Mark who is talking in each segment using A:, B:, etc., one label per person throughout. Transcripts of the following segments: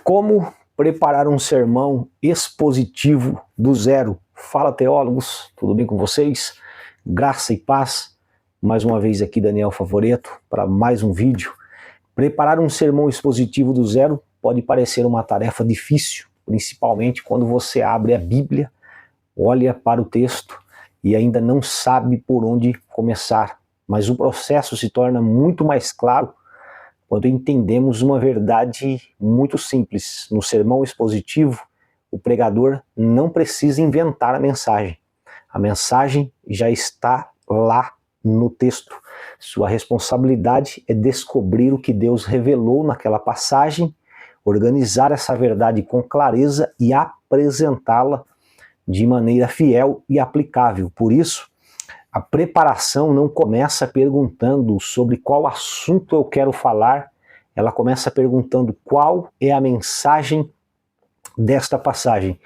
A: Como preparar um sermão expositivo do zero? Fala, teólogos, tudo bem com vocês? Graça e paz. Mais uma vez aqui Daniel Favoreto para mais um vídeo. Preparar um sermão expositivo do zero pode parecer uma tarefa difícil, principalmente quando você abre a Bíblia, olha para o texto e ainda não sabe por onde começar. Mas o processo se torna muito mais claro quando entendemos uma verdade muito simples. No sermão expositivo, o pregador não precisa inventar a mensagem. A mensagem já está lá no texto. Sua responsabilidade é descobrir o que Deus revelou naquela passagem, organizar essa verdade com clareza e apresentá-la de maneira fiel e aplicável. Por isso, a preparação não começa perguntando sobre qual assunto eu quero falar, ela começa perguntando qual é a mensagem desta passagem.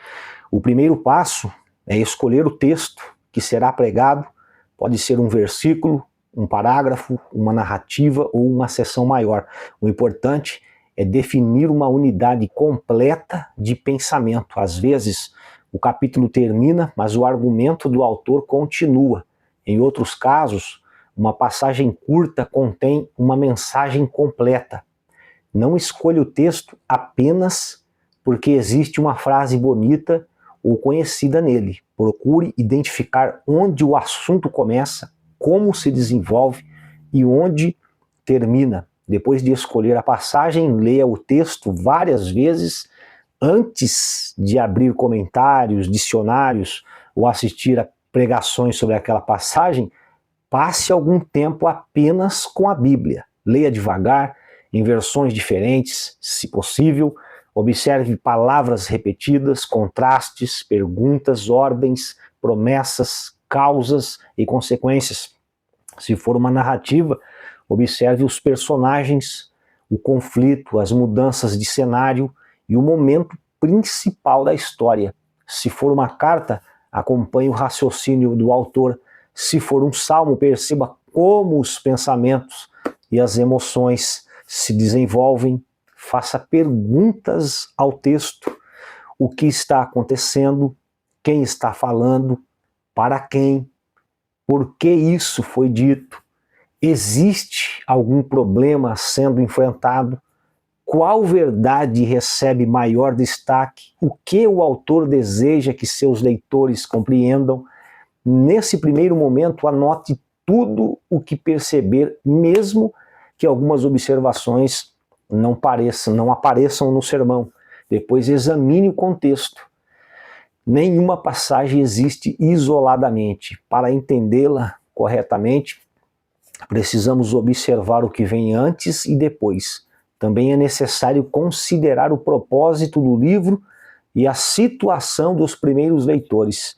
A: O primeiro passo é escolher o texto que será pregado, pode ser um versículo, um parágrafo, uma narrativa ou uma seção maior. O importante é definir uma unidade completa de pensamento. Às vezes, o capítulo termina, mas o argumento do autor continua. Em outros casos, uma passagem curta contém uma mensagem completa. Não escolha o texto apenas porque existe uma frase bonita ou conhecida nele. Procure identificar onde o assunto começa, como se desenvolve e onde termina. Depois de escolher a passagem, leia o texto várias vezes antes de abrir comentários, dicionários ou assistir a pregações sobre aquela passagem. Passe algum tempo apenas com a Bíblia. Leia devagar, em versões diferentes, se possível. Observe palavras repetidas, contrastes, perguntas, ordens, promessas, causas e consequências. Se for uma narrativa, observe os personagens, o conflito, as mudanças de cenário e o momento principal da história. Se for uma carta, acompanhe o raciocínio do autor. Se for um salmo, perceba como os pensamentos e as emoções se desenvolvem. Faça perguntas ao texto. O que está acontecendo? Quem está falando? Para quem? Por que isso foi dito? Existe algum problema sendo enfrentado? Qual verdade recebe maior destaque? O que o autor deseja que seus leitores compreendam? Nesse primeiro momento, anote tudo o que perceber, mesmo que algumas observações não apareçam no sermão. Depois examine o contexto. Nenhuma passagem existe isoladamente. Para entendê-la corretamente, precisamos observar o que vem antes e depois. Também é necessário considerar o propósito do livro e a situação dos primeiros leitores.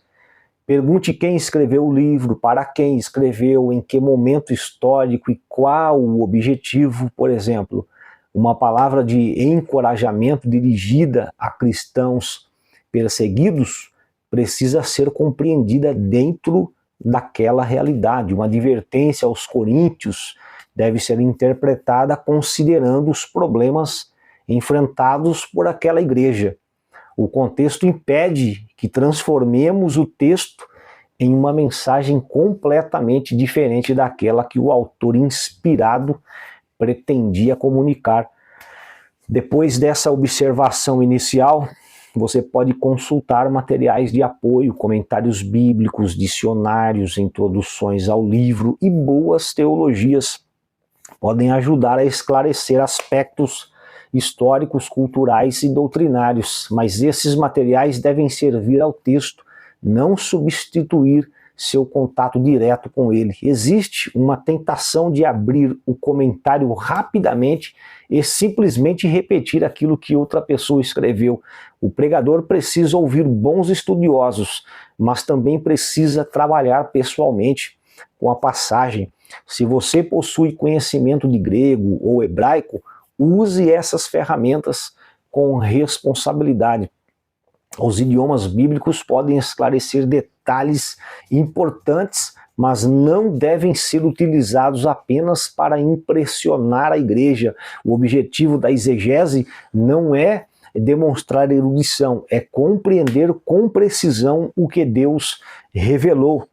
A: Pergunte quem escreveu o livro, para quem escreveu, em que momento histórico e qual o objetivo. Por exemplo, uma palavra de encorajamento dirigida a cristãos perseguidos precisa ser compreendida dentro daquela realidade. Uma advertência aos coríntios deve ser interpretada considerando os problemas enfrentados por aquela igreja. O contexto impede que transformemos o texto em uma mensagem completamente diferente daquela que o autor inspirado pretendia comunicar. Depois dessa observação inicial, você pode consultar materiais de apoio, comentários bíblicos, dicionários, introduções ao livro e boas teologias. Podem ajudar a esclarecer aspectos históricos, culturais e doutrinários, mas esses materiais devem servir ao texto, não substituir seu contato direto com ele. Existe uma tentação de abrir o comentário rapidamente e simplesmente repetir aquilo que outra pessoa escreveu. O pregador precisa ouvir bons estudiosos, mas também precisa trabalhar pessoalmente com a passagem. Se você possui conhecimento de grego ou hebraico, use essas ferramentas com responsabilidade. Os idiomas bíblicos podem esclarecer detalhes importantes, mas não devem ser utilizados apenas para impressionar a igreja. O objetivo da exegese não é demonstrar erudição, é compreender com precisão o que Deus revelou.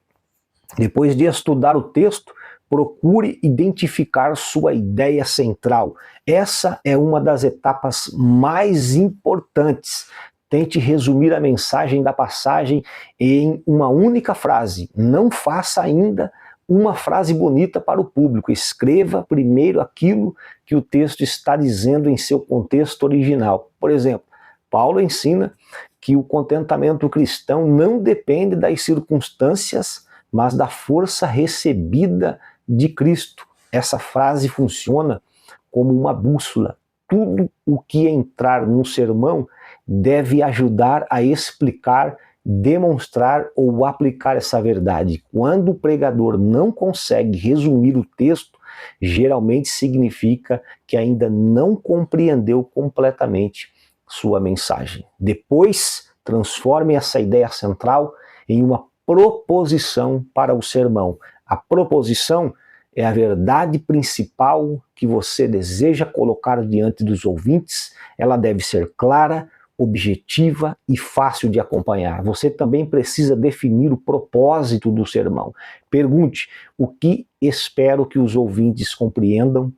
A: Depois de estudar o texto, procure identificar sua ideia central. Essa é uma das etapas mais importantes. Tente resumir a mensagem da passagem em uma única frase. Não faça ainda uma frase bonita para o público. Escreva primeiro aquilo que o texto está dizendo em seu contexto original. Por exemplo, Paulo ensina que o contentamento cristão não depende das circunstâncias, mas da força recebida de Cristo. Essa frase funciona como uma bússola. Tudo o que entrar no sermão deve ajudar a explicar, demonstrar ou aplicar essa verdade. Quando o pregador não consegue resumir o texto, geralmente significa que ainda não compreendeu completamente sua mensagem. Depois, transforme essa ideia central em uma proposição para o sermão. A proposição é a verdade principal que você deseja colocar diante dos ouvintes. Ela deve ser clara, objetiva e fácil de acompanhar. Você também precisa definir o propósito do sermão. Pergunte: o que espero que os ouvintes compreendam,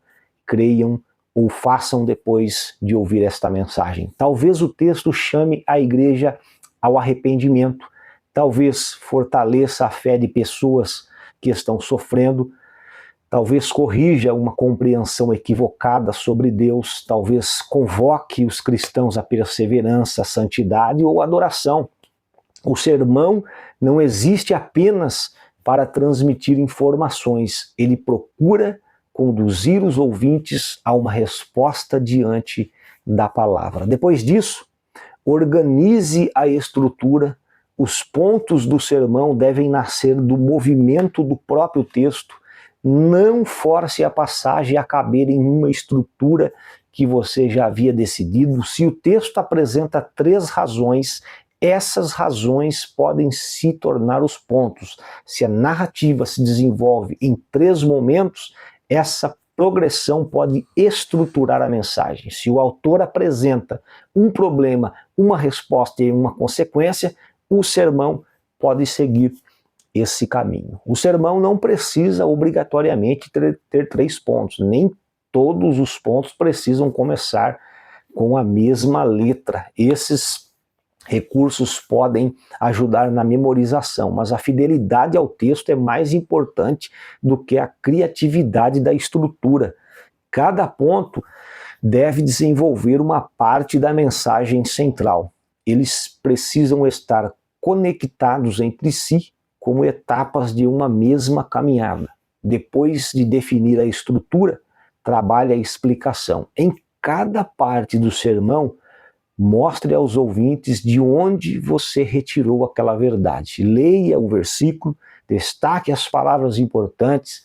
A: creiam ou façam depois de ouvir esta mensagem? Talvez o texto chame a igreja ao arrependimento, talvez fortaleça a fé de pessoas que estão sofrendo, talvez corrija uma compreensão equivocada sobre Deus, talvez convoque os cristãos à perseverança, à santidade ou adoração. O sermão não existe apenas para transmitir informações, ele procura conduzir os ouvintes a uma resposta diante da palavra. Depois disso, organize a estrutura. Os pontos do sermão devem nascer do movimento do próprio texto. Não force a passagem a caber em uma estrutura que você já havia decidido. Se o texto apresenta 3 razões, essas razões podem se tornar os pontos. Se a narrativa se desenvolve em 3 momentos, essa progressão pode estruturar a mensagem. Se o autor apresenta um problema, uma resposta e uma consequência, o sermão pode seguir esse caminho. O sermão não precisa obrigatoriamente ter 3 pontos, nem todos os pontos precisam começar com a mesma letra. Esses recursos podem ajudar na memorização, mas a fidelidade ao texto é mais importante do que a criatividade da estrutura. Cada ponto deve desenvolver uma parte da mensagem central. Eles precisam estar conectados entre si como etapas de uma mesma caminhada. Depois de definir a estrutura, trabalhe a explicação. Em cada parte do sermão, mostre aos ouvintes de onde você retirou aquela verdade. Leia o versículo, destaque as palavras importantes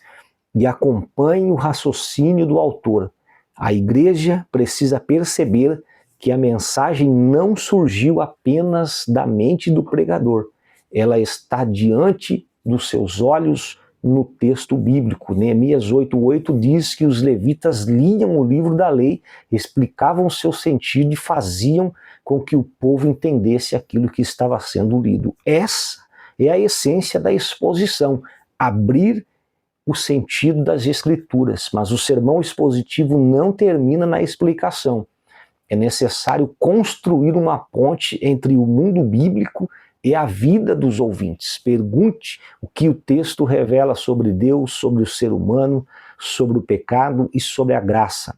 A: e acompanhe o raciocínio do autor. A igreja precisa perceber que a mensagem não surgiu apenas da mente do pregador. Ela está diante dos seus olhos no texto bíblico. Neemias 8:8 diz que os levitas liam o livro da lei, explicavam o seu sentido e faziam com que o povo entendesse aquilo que estava sendo lido. Essa é a essência da exposição, abrir o sentido das escrituras. Mas o sermão expositivo não termina na explicação. É necessário construir uma ponte entre o mundo bíblico e a vida dos ouvintes. Pergunte o que o texto revela sobre Deus, sobre o ser humano, sobre o pecado e sobre a graça.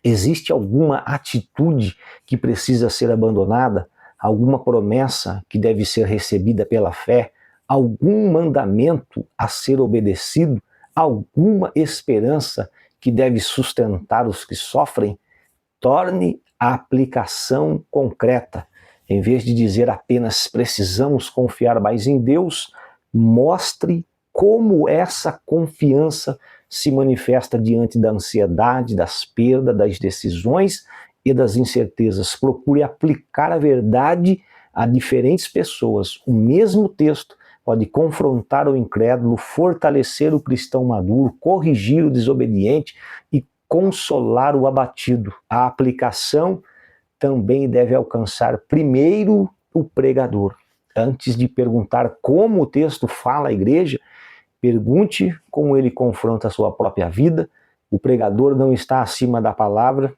A: Existe alguma atitude que precisa ser abandonada? Alguma promessa que deve ser recebida pela fé? Algum mandamento a ser obedecido? Alguma esperança que deve sustentar os que sofrem? Torne a aplicação concreta. Em vez de dizer apenas precisamos confiar mais em Deus, mostre como essa confiança se manifesta diante da ansiedade, das perdas, das decisões e das incertezas. Procure aplicar a verdade a diferentes pessoas. O mesmo texto pode confrontar o incrédulo, fortalecer o cristão maduro, corrigir o desobediente e consolar o abatido. A aplicação também deve alcançar primeiro o pregador. Antes de perguntar como o texto fala à igreja, pergunte como ele confronta a sua própria vida. O pregador não está acima da palavra,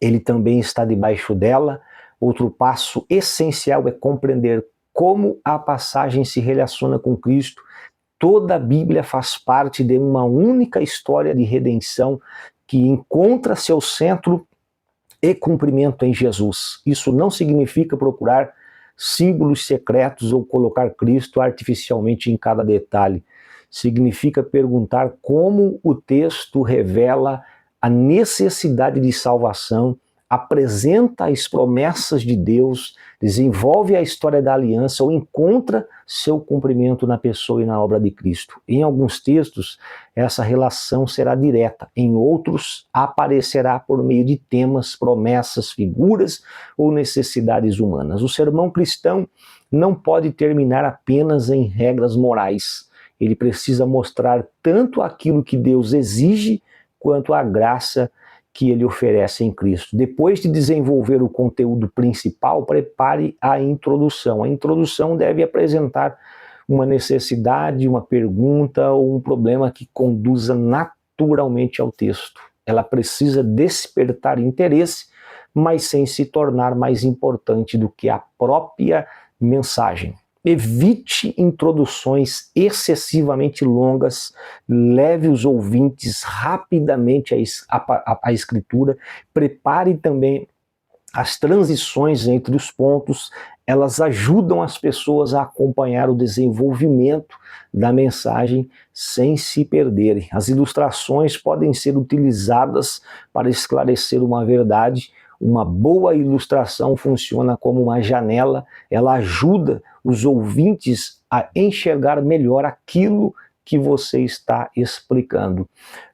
A: ele também está debaixo dela. Outro passo essencial é compreender como a passagem se relaciona com Cristo. Toda a Bíblia faz parte de uma única história de redenção que encontra seu centro e cumprimento em Jesus. Isso não significa procurar símbolos secretos ou colocar Cristo artificialmente em cada detalhe. Significa perguntar como o texto revela a necessidade de salvação, apresenta as promessas de Deus, desenvolve a história da aliança ou encontra seu cumprimento na pessoa e na obra de Cristo. Em alguns textos, essa relação será direta, em outros, aparecerá por meio de temas, promessas, figuras ou necessidades humanas. O sermão cristão não pode terminar apenas em regras morais. Ele precisa mostrar tanto aquilo que Deus exige, quanto a graça que ele oferece em Cristo. Depois de desenvolver o conteúdo principal, prepare a introdução. A introdução deve apresentar uma necessidade, uma pergunta ou um problema que conduza naturalmente ao texto. Ela precisa despertar interesse, mas sem se tornar mais importante do que a própria mensagem. Evite introduções excessivamente longas, leve os ouvintes rapidamente à escritura, prepare também as transições entre os pontos, elas ajudam as pessoas a acompanhar o desenvolvimento da mensagem sem se perderem. As ilustrações podem ser utilizadas para esclarecer uma verdade. Uma boa ilustração funciona como uma janela, ela ajuda os ouvintes a enxergar melhor aquilo que você está explicando.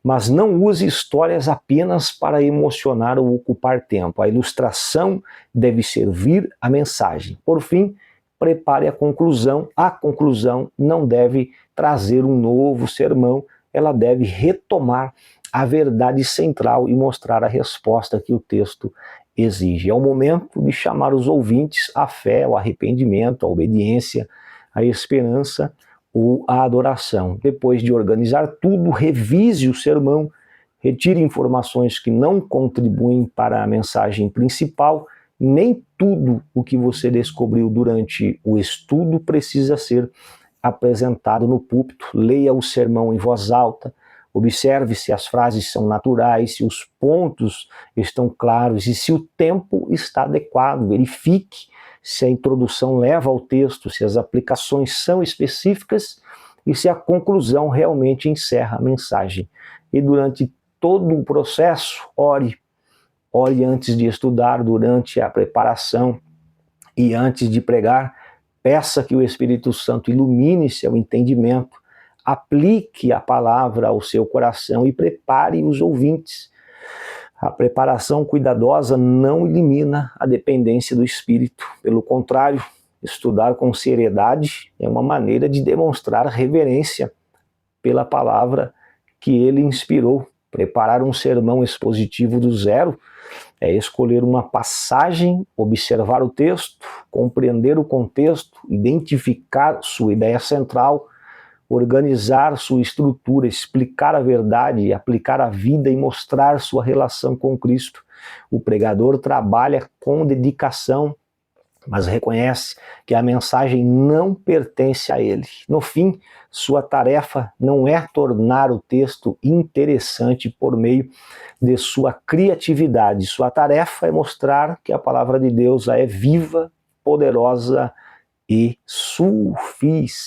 A: Mas não use histórias apenas para emocionar ou ocupar tempo. A ilustração deve servir à mensagem. Por fim, prepare a conclusão. A conclusão não deve trazer um novo sermão, ela deve retomar a verdade central e mostrar a resposta que o texto exige. É o momento de chamar os ouvintes à fé, ao arrependimento, à obediência, à esperança ou à adoração. Depois de organizar tudo, revise o sermão, retire informações que não contribuem para a mensagem principal. Nem tudo o que você descobriu durante o estudo precisa ser apresentado no púlpito. Leia o sermão em voz alta, observe se as frases são naturais, se os pontos estão claros e se o tempo está adequado. Verifique se a introdução leva ao texto, se as aplicações são específicas e se a conclusão realmente encerra a mensagem. E durante todo o processo, ore. Ore antes de estudar, durante a preparação e antes de pregar. Peça que o Espírito Santo ilumine seu entendimento, aplique a palavra ao seu coração e prepare os ouvintes. A preparação cuidadosa não elimina a dependência do Espírito. Pelo contrário, estudar com seriedade é uma maneira de demonstrar reverência pela palavra que ele inspirou. Preparar um sermão expositivo do zero é escolher uma passagem, observar o texto, compreender o contexto, identificar sua ideia central, organizar sua estrutura, explicar a verdade, aplicar a vida e mostrar sua relação com Cristo. O pregador trabalha com dedicação, mas reconhece que a mensagem não pertence a ele. No fim, sua tarefa não é tornar o texto interessante por meio de sua criatividade. Sua tarefa é mostrar que a palavra de Deus é viva, poderosa e suficiente.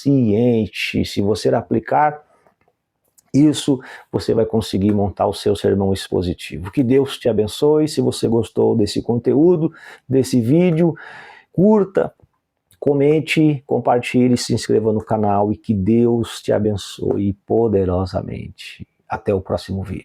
A: Se você aplicar isso, você vai conseguir montar o seu sermão expositivo. Que Deus te abençoe. Se você gostou desse conteúdo, desse vídeo, curta, comente, compartilhe, se inscreva no canal e que Deus te abençoe poderosamente. Até o próximo vídeo.